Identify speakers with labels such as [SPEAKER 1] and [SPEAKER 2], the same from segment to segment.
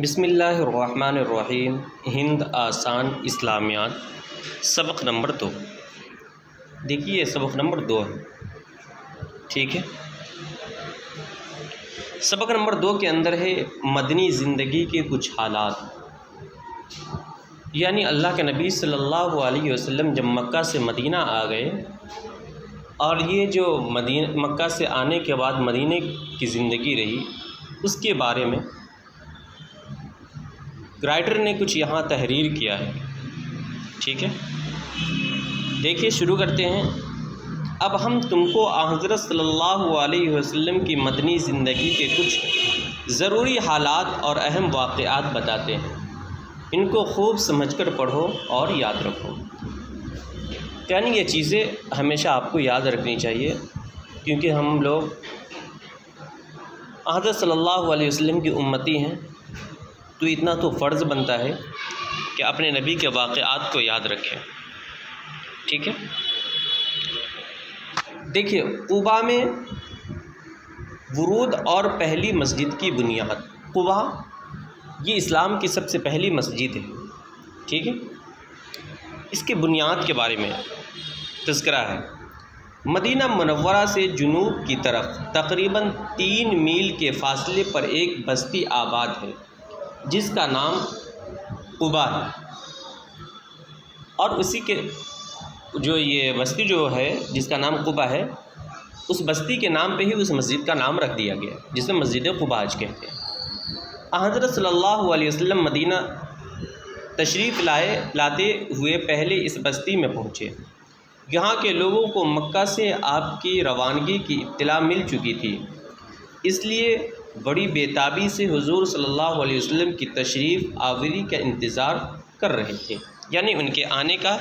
[SPEAKER 1] بسم اللہ الرحمن الرحیم۔ ہند آسان اسلامیات سبق نمبر 2۔ دیکھیے سبق نمبر 2 ہے، ٹھیک ہے۔ سبق نمبر 2 کے اندر ہے مدنی زندگی کے کچھ حالات، یعنی اللہ کے نبی صلی اللہ علیہ وسلم جب مکہ سے مدینہ آ گئے اور یہ جو مکہ سے آنے کے بعد مدینہ کی زندگی رہی، اس کے بارے میں رائٹر نے کچھ یہاں تحریر کیا ہے، ٹھیک ہے۔ دیکھیے شروع کرتے ہیں۔ اب ہم تم کو حضرت صلی اللہ علیہ وسلم کی مدنی زندگی کے کچھ ضروری حالات اور اہم واقعات بتاتے ہیں، ان کو خوب سمجھ کر پڑھو اور یاد رکھو۔ یعنی یہ چیزیں ہمیشہ آپ کو یاد رکھنی چاہیے، کیونکہ ہم لوگ حضرت صلی اللہ علیہ وسلم کی امتی ہیں، تو اتنا تو فرض بنتا ہے کہ اپنے نبی کے واقعات کو یاد رکھیں، ٹھیک ہے۔ دیکھیے قباء میں ورود اور پہلی مسجد کی بنیاد۔ قباء یہ اسلام کی سب سے پہلی مسجد ہے، ٹھیک ہے۔ اس کے بنیاد کے بارے میں تذکرہ ہے۔ مدینہ منورہ سے جنوب کی طرف تقریباً 3 میل کے فاصلے پر ایک بستی آباد ہے جس کا نام قباء ہے، اور اسی کے جو یہ بستی جو ہے جس کا نام قباء ہے، اس بستی کے نام پہ ہی اس مسجد کا نام رکھ دیا گیا جسے مسجد قباء آج کہتے ہیں۔ حضرت صلی اللہ علیہ وسلم مدینہ تشریف لاتے ہوئے پہلے اس بستی میں پہنچے۔ یہاں کے لوگوں کو مکہ سے آپ کی روانگی کی اطلاع مل چکی تھی، اس لیے بڑی بےتابی سے حضور صلی اللہ علیہ وسلم کی تشریف آوری کا انتظار کر رہے تھے، یعنی ان کے آنے کا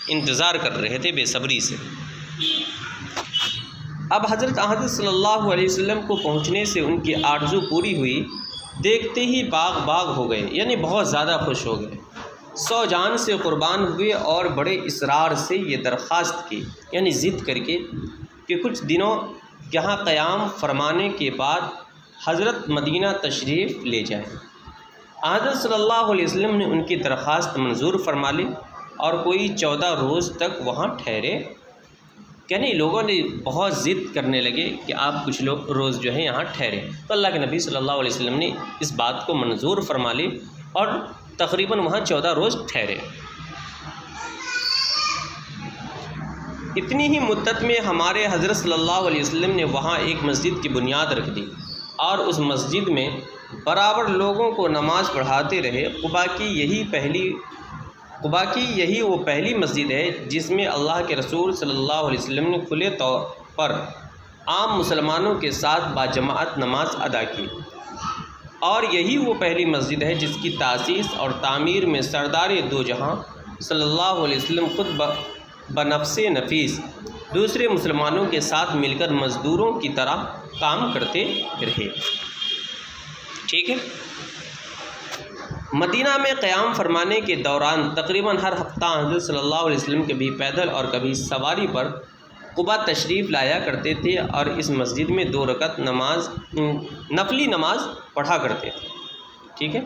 [SPEAKER 1] انتظار کر رہے تھے بے صبری سے۔ اب حضرت صلی اللہ علیہ وسلم کو پہنچنے سے ان کی آرزو پوری ہوئی، دیکھتے ہی باغ ہو گئے، یعنی بہت زیادہ خوش ہو گئے، 100 جان سے قربان ہوئے اور بڑے اصرار سے یہ درخواست کی، یعنی ضد کر کے کہ کچھ دنوں یہاں قیام فرمانے کے بعد حضرت مدینہ تشریف لے جائیں۔ حضرت صلی اللہ علیہ وسلم نے ان کی درخواست منظور فرما لی اور کوئی 14 روز تک وہاں ٹھہرے، یعنی لوگوں نے بہت ضد کرنے لگے کہ آپ کچھ روز جو ہیں یہاں ٹھہرے، تو اللہ کے نبی صلی اللہ علیہ وسلم نے اس بات کو منظور فرما لی اور تقریباً وہاں 14 روز ٹھہرے۔ اتنی ہی مدت میں ہمارے حضرت صلی اللہ علیہ وسلم نے وہاں ایک مسجد کی بنیاد رکھ دی اور اس مسجد میں برابر لوگوں کو نماز پڑھاتے رہے۔ قباء کی یہی وہ پہلی مسجد ہے جس میں اللہ کے رسول صلی اللہ علیہ وسلم نے کھلے طور پر عام مسلمانوں کے ساتھ باجماعت نماز ادا کی، اور یہی وہ پہلی مسجد ہے جس کی تاسیس اور تعمیر میں سردار دو جہاں صلی اللہ علیہ وسلم خود بنفس نفیس دوسرے مسلمانوں کے ساتھ مل کر مزدوروں کی طرح کام کرتے رہے، ٹھیک ہے۔ مدینہ میں قیام فرمانے کے دوران تقریباً ہر ہفتہ حضرت صلی اللہ علیہ وسلم کبھی پیدل اور کبھی سواری پر قباء تشریف لایا کرتے تھے اور اس مسجد میں 2 رکعت نفلی نماز پڑھا کرتے تھے، ٹھیک ہے۔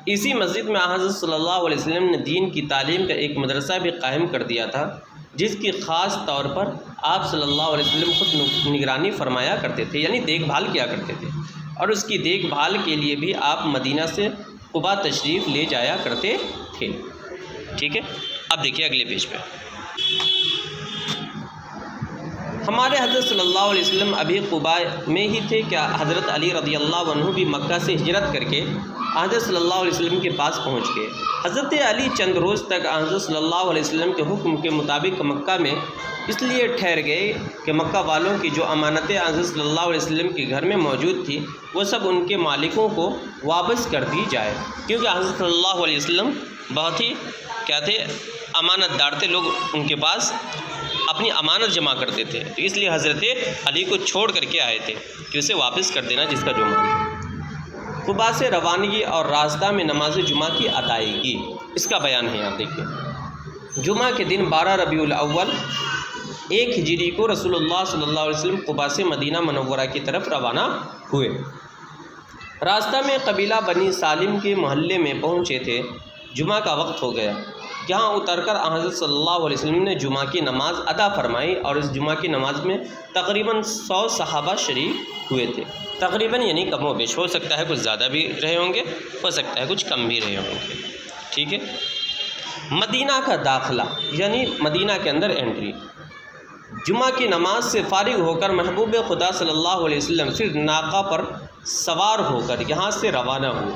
[SPEAKER 1] اسی مسجد میں حضرت صلی اللہ علیہ وسلم نے دین کی تعلیم کا ایک مدرسہ بھی قائم کر دیا تھا، جس کی خاص طور پر آپ صلی اللہ علیہ وسلم خود نگرانی فرمایا کرتے تھے، یعنی دیکھ بھال کیا کرتے تھے، اور اس کی دیکھ بھال کے لیے بھی آپ مدینہ سے قباء تشریف لے جایا کرتے تھے، ٹھیک ہے۔ اب دیکھیے اگلے پیج پہ۔ ہمارے حضرت صلی اللہ علیہ وسلم ابھی قباء میں ہی تھے کہ حضرت علی رضی اللہ عنہ بھی مکہ سے ہجرت کر کے حضرت صلی اللہ علیہ وسلم کے پاس پہنچ گئے۔ حضرت علی چند روز تک حضرت صلی اللہ علیہ وسلم کے حکم کے مطابق مکہ میں اس لیے ٹھہر گئے کہ مکہ والوں کی جو امانتیں حضرت صلی اللہ علیہ وسلم کے گھر میں موجود تھیں وہ سب ان کے مالکوں کو واپس کر دی جائے، کیونکہ حضرت صلی اللہ علیہ وسلم بہت ہی کیا تھے، امانت دار تھے، لوگ ان کے پاس اپنی امانت جمع کرتے تھے، تو اس لیے حضرت علی کو چھوڑ کر کے آئے تھے کہ اسے واپس کر دینا جس کا جو مال ہے۔ قباء سے روانگی اور راستہ میں نماز جمعہ کی ادائیگی، اس کا بیان ہے یہاں دیکھیے۔ جمعہ کے دن 12 ربیع الاول 1 ہجری کو رسول اللہ صلی اللہ علیہ وسلم قباء سے مدینہ منورہ کی طرف روانہ ہوئے۔ راستہ میں قبیلہ بنی سالم کے محلے میں پہنچے تھے، جمعہ کا وقت ہو گیا۔ یہاں اتر کر حضرت صلی اللہ علیہ وسلم نے جمعہ کی نماز ادا فرمائی، اور اس جمعہ کی نماز میں تقریباً 100 صحابہ شریک ہوئے تھے۔ تقریباً یعنی کم و بیش، ہو سکتا ہے کچھ زیادہ بھی رہے ہوں گے، ہو سکتا ہے کچھ کم بھی رہے ہوں گے، ٹھیک ہے۔ مدینہ کا داخلہ یعنی مدینہ کے اندر انٹری۔ جمعہ کی نماز سے فارغ ہو کر محبوب خدا صلی اللہ علیہ وسلم پھر ناقہ پر سوار ہو کر یہاں سے روانہ ہوئے۔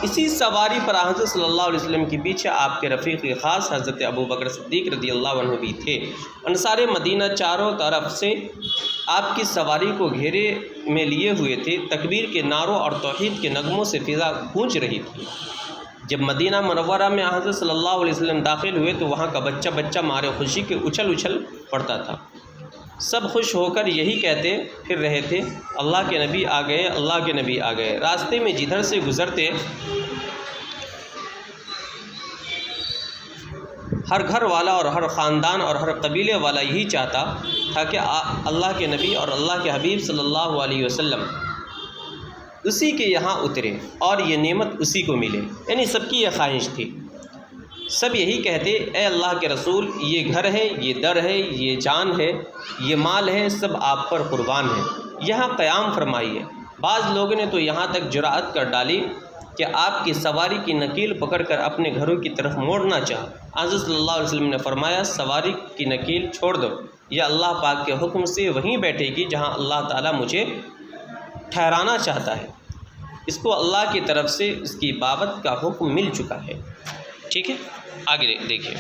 [SPEAKER 1] اسی سواری پر حضرت صلی اللہ علیہ وسلم کے پیچھے آپ کے رفیق خاص حضرت ابو بکر صدیق رضی اللہ عنہ بھی تھے۔ انصار مدینہ چاروں طرف سے آپ کی سواری کو گھیرے میں لیے ہوئے تھے۔ تکبیر کے نعروں اور توحید کے نغموں سے فضا گونج رہی تھی۔ جب مدینہ منورہ میں حضرت صلی اللہ علیہ وسلم داخل ہوئے تو وہاں کا بچہ بچہ مارے خوشی کے اچھل پڑتا تھا۔ سب خوش ہو کر یہی کہتے پھر رہے تھے، اللہ کے نبی آ گئے، اللہ کے نبی آ گئے۔ راستے میں جدھر سے گزرتے ہر گھر والا اور ہر خاندان اور ہر قبیلے والا یہی چاہتا تھا کہ اللہ کے نبی اور اللہ کے حبیب صلی اللہ علیہ وسلم اسی کے یہاں اترے اور یہ نعمت اسی کو ملے، یعنی سب کی یہ خواہش تھی۔ سب یہی کہتے، اے اللہ کے رسول، یہ گھر ہے، یہ در ہے، یہ جان ہے، یہ مال ہے، سب آپ پر قربان ہے، یہاں قیام فرمائیے۔ بعض لوگوں نے تو یہاں تک جرأت کر ڈالی کہ آپ کی سواری کی نکیل پکڑ کر اپنے گھروں کی طرف موڑنا چاہا۔ حضرت صلی اللہ علیہ وسلم نے فرمایا، سواری کی نکیل چھوڑ دو، یہ اللہ پاک کے حکم سے وہیں بیٹھے گی جہاں اللہ تعالیٰ مجھے ٹھہرانا چاہتا ہے۔ اس کو اللہ کی طرف سے اس کی بابت کا حکم مل چکا ہے، ٹھیک ہے۔ آگے دیکھیں،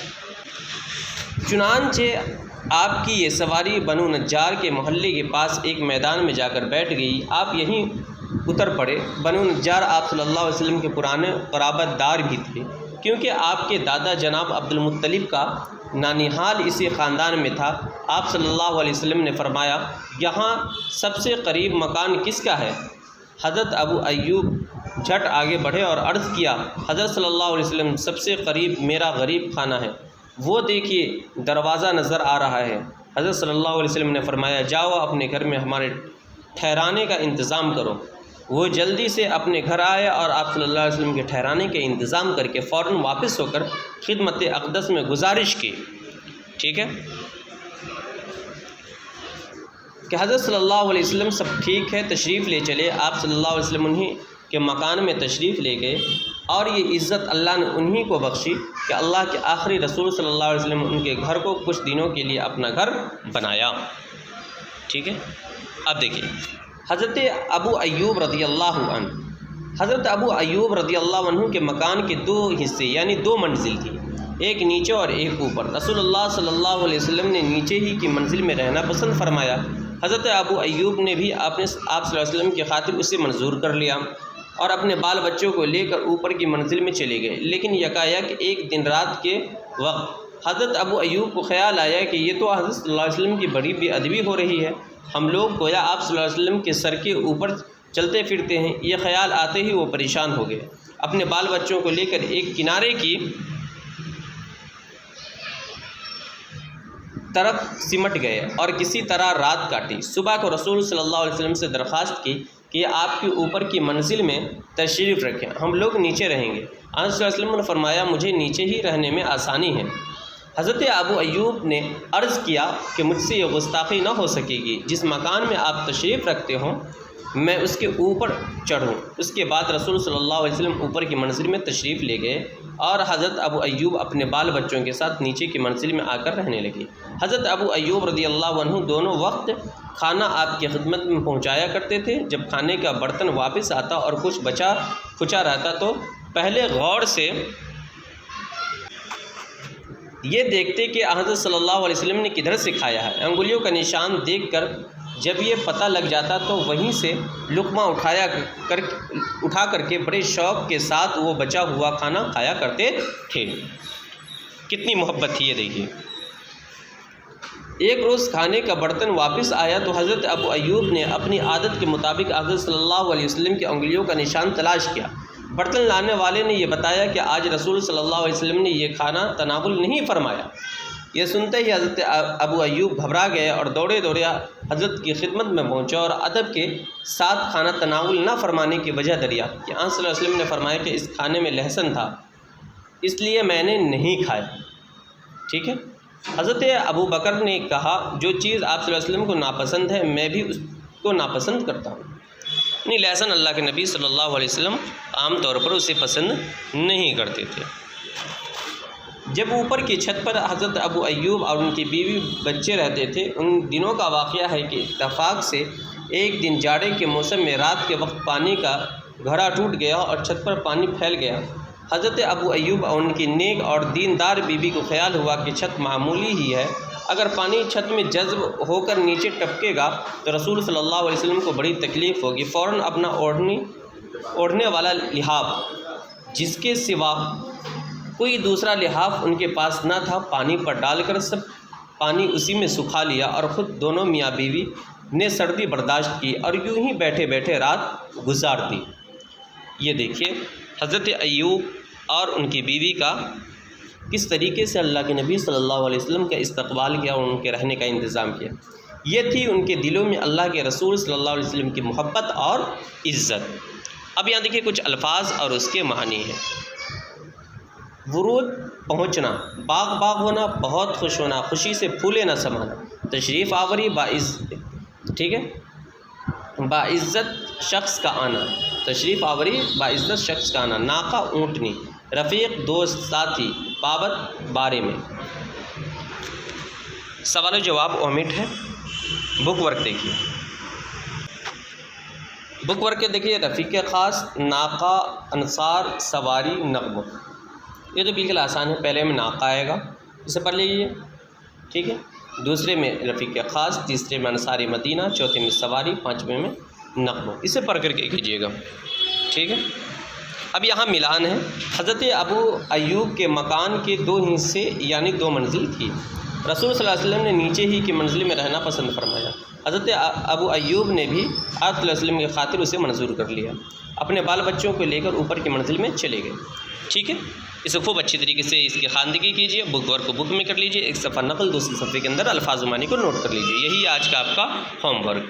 [SPEAKER 1] چنانچہ آپ کی یہ سواری بنو نجار کے محلے کے پاس ایک میدان میں جا کر بیٹھ گئی۔ آپ یہیں اتر پڑے۔ بنو نجار آپ صلی اللہ علیہ وسلم کے پرانے قرابت دار بھی تھے، کیونکہ آپ کے دادا جناب عبد المطلب کا نانیحال اسی خاندان میں تھا۔ آپ صلی اللہ علیہ وسلم نے فرمایا، یہاں سب سے قریب مکان کس کا ہے؟ حضرت ابو ایوب جھٹ آگے بڑھے اور عرض کیا، حضرت صلی اللہ علیہ وسلم، سب سے قریب میرا غریب خانہ ہے، وہ دیکھیے دروازہ نظر آ رہا ہے۔ حضرت صلی اللہ علیہ وسلم نے فرمایا، جاؤ اپنے گھر میں ہمارے ٹھہرانے کا انتظام کرو۔ وہ جلدی سے اپنے گھر آئے اور آپ صلی اللہ علیہ وسلم کے ٹھہرانے کے انتظام کر کے فوراً واپس ہو کر خدمت اقدس میں گزارش کی، ٹھیک ہے، کہ حضرت صلی اللہ علیہ وسلم سب ٹھیک ہے، تشریف لے چلے۔ آپ صلی اللہ علیہ وسلم انہی کے مکان میں تشریف لے گئے، اور یہ عزت اللہ نے انہی کو بخشی کہ اللہ کے آخری رسول صلی اللہ علیہ وسلم ان کے گھر کو کچھ دنوں کے لیے اپنا گھر بنایا، ٹھیک ہے۔ اب دیکھیے حضرت ابو ایوب رضی اللہ عنہ، حضرت ابو ایوب رضی اللہ عنہ کے مکان کے دو حصے یعنی دو منزل تھی، ایک نیچے اور ایک اوپر۔ رسول اللہ صلی اللہ علیہ وسلم نے نیچے ہی کی منزل میں رہنا پسند فرمایا۔ حضرت ابو ایوب نے بھی آپ صلی اللہ علیہ وسلم کی خاطر اسے منظور کر لیا اور اپنے بال بچوں کو لے کر اوپر کی منزل میں چلے گئے۔ لیکن یکایک ایک دن رات کے وقت حضرت ابو ایوب کو خیال آیا کہ یہ تو حضرت صلی اللہ علیہ وسلم کی بڑی بے ادبی ہو رہی ہے، ہم لوگ گویا آپ صلی اللہ علیہ وسلم کے سر کے اوپر چلتے پھرتے ہیں۔ یہ خیال آتے ہی وہ پریشان ہو گئے، اپنے بال بچوں کو لے کر ایک کنارے کی طرف سمٹ گئے اور کسی طرح رات کاٹی۔ صبح کو رسول صلی اللہ علیہ وسلم سے درخواست کی کہ آپ کے اوپر کی منزل میں تشریف رکھیں، ہم لوگ نیچے رہیں گے۔ آپ صلی اللہ علیہ وسلم نے فرمایا، مجھے نیچے ہی رہنے میں آسانی ہے۔ حضرت ابو ایوب نے عرض کیا کہ مجھ سے یہ گستاخی نہ ہو سکے گی، جس مکان میں آپ تشریف رکھتے ہوں میں اس کے اوپر چڑھوں۔ اس کے بعد رسول صلی اللہ علیہ وسلم اوپر کی منزل میں تشریف لے گئے اور حضرت ابو ایوب اپنے بال بچوں کے ساتھ نیچے کی منزل میں آ کر رہنے لگے۔ حضرت ابو ایوب رضی اللہ عنہ دونوں وقت کھانا آپ کی خدمت میں پہنچایا کرتے تھے۔ جب کھانے کا برتن واپس آتا اور کچھ بچا کھچا رہتا تو پہلے غور سے یہ دیکھتے کہ حضرت صلی اللہ علیہ وسلم نے کدھر سے کھایا ہے۔ انگلیوں کا نشان دیکھ کر جب یہ پتہ لگ جاتا تو وہیں سے لقمہ اٹھا کر کے بڑے شوق کے ساتھ وہ بچا ہوا کھانا کھایا کرتے تھے۔ کتنی محبت تھی یہ دیکھیے۔ ایک روز کھانے کا برتن واپس آیا تو حضرت ابو ایوب نے اپنی عادت کے مطابق حضرت صلی اللہ علیہ وسلم کی انگلیوں کا نشان تلاش کیا۔ برتن لانے والے نے یہ بتایا کہ آج رسول صلی اللہ علیہ وسلم نے یہ کھانا تناول نہیں فرمایا۔ یہ سنتے ہی حضرت ابو ایوب گھبرا گئے اور دوڑے دوڑے حضرت کی خدمت میں پہنچے اور ادب کے ساتھ کھانا تناول نہ فرمانے کی وجہ دریافت کی۔ آن صلی اللہ علیہ وسلم نے فرمایا کہ اس کھانے میں لہسن تھا، اس لیے میں نے نہیں کھایا۔ ٹھیک ہے۔ حضرت ابو بکر نے کہا جو چیز آپ صلی اللہ علیہ وسلم کو ناپسند ہے میں بھی اس کو ناپسند کرتا ہوں۔ نہیں، لہسن اللہ کے نبی صلی اللہ علیہ وسلم عام طور پر اسے پسند نہیں کرتے تھے۔ جب اوپر کی چھت پر حضرت ابو ایوب اور ان کی بیوی بچے رہتے تھے، ان دنوں کا واقعہ ہے کہ اتفاق سے ایک دن جاڑے کے موسم میں رات کے وقت پانی کا گھڑا ٹوٹ گیا اور چھت پر پانی پھیل گیا۔ حضرت ابو ایوب اور ان کی نیک اور دیندار بیوی کو خیال ہوا کہ چھت معمولی ہی ہے، اگر پانی چھت میں جذب ہو کر نیچے ٹپکے گا تو رسول صلی اللہ علیہ وسلم کو بڑی تکلیف ہوگی۔ فوراً اپنا اوڑھنے والا لحاف، جس کے سوا کوئی دوسرا لحاف ان کے پاس نہ تھا، پانی پر ڈال کر سب پانی اسی میں سکھا لیا اور خود دونوں میاں بیوی نے سردی برداشت کی اور یوں ہی بیٹھے بیٹھے رات گزار دی۔ یہ دیکھیے حضرت ایوب اور ان کی بیوی کا کس طریقے سے اللہ کے نبی صلی اللہ علیہ وسلم کا استقبال کیا اور ان کے رہنے کا انتظام کیا۔ یہ تھی ان کے دلوں میں اللہ کے رسول صلی اللہ علیہ وسلم کی محبت اور عزت۔ اب یہاں دیکھیے کچھ الفاظ اور اس کے معنی ہیں۔ ورود پہنچنا، باغ باغ ہونا، بہت خوش ہونا، خوشی سے پھولے نہ سمانا، تشریف آوری، ٹھیک ہے، باعزت شخص کا آنا، تشریف آوری باعزت شخص کا آنا، ناقہ اونٹنی، رفیق دوست ساتھی، بابت بارے میں۔ سوال و جواب اومٹ ہے۔ بک ورک دیکھیے، بک ورک کے دیکھیے، رفیق خاص، ناقہ، انصار، سواری، نغمہ۔ یہ تو بالکل آسان ہے، پہلے میں ناقہ آئے گا، اسے پڑھ لیجیے، ٹھیک ہے، دوسرے میں رفیق خاص، تیسرے میں انصار مدینہ، چوتھے میں سواری، پانچویں میں نغمہ۔ اسے پڑھ کر کے کیجیے گا، ٹھیک ہے۔ اب یہاں ملان ہے۔ حضرت ابو ایوب کے مکان کے دو حصے یعنی دو منزل تھی۔ رسول صلی اللہ علیہ وسلم نے نیچے ہی کی منزل میں رہنا پسند فرمایا۔ حضرت ابو ایوب نے بھی آپ صلی اللہ علیہ وسلم کی خاطر اسے منظور کر لیا، اپنے بال بچوں کو لے کر اوپر کی منزل میں چلے گئے، ٹھیک ہے۔ اسے خوب اچھی طریقے سے اس کی خواندگی کیجیے، بک ورک کو بک میں کر لیجیے، ایک صفحہ نقل، دوسرے صفحے کے اندر الفاظ معنی کو نوٹ کر لیجیے۔ یہی آج کا آپ کا ہوم ورک۔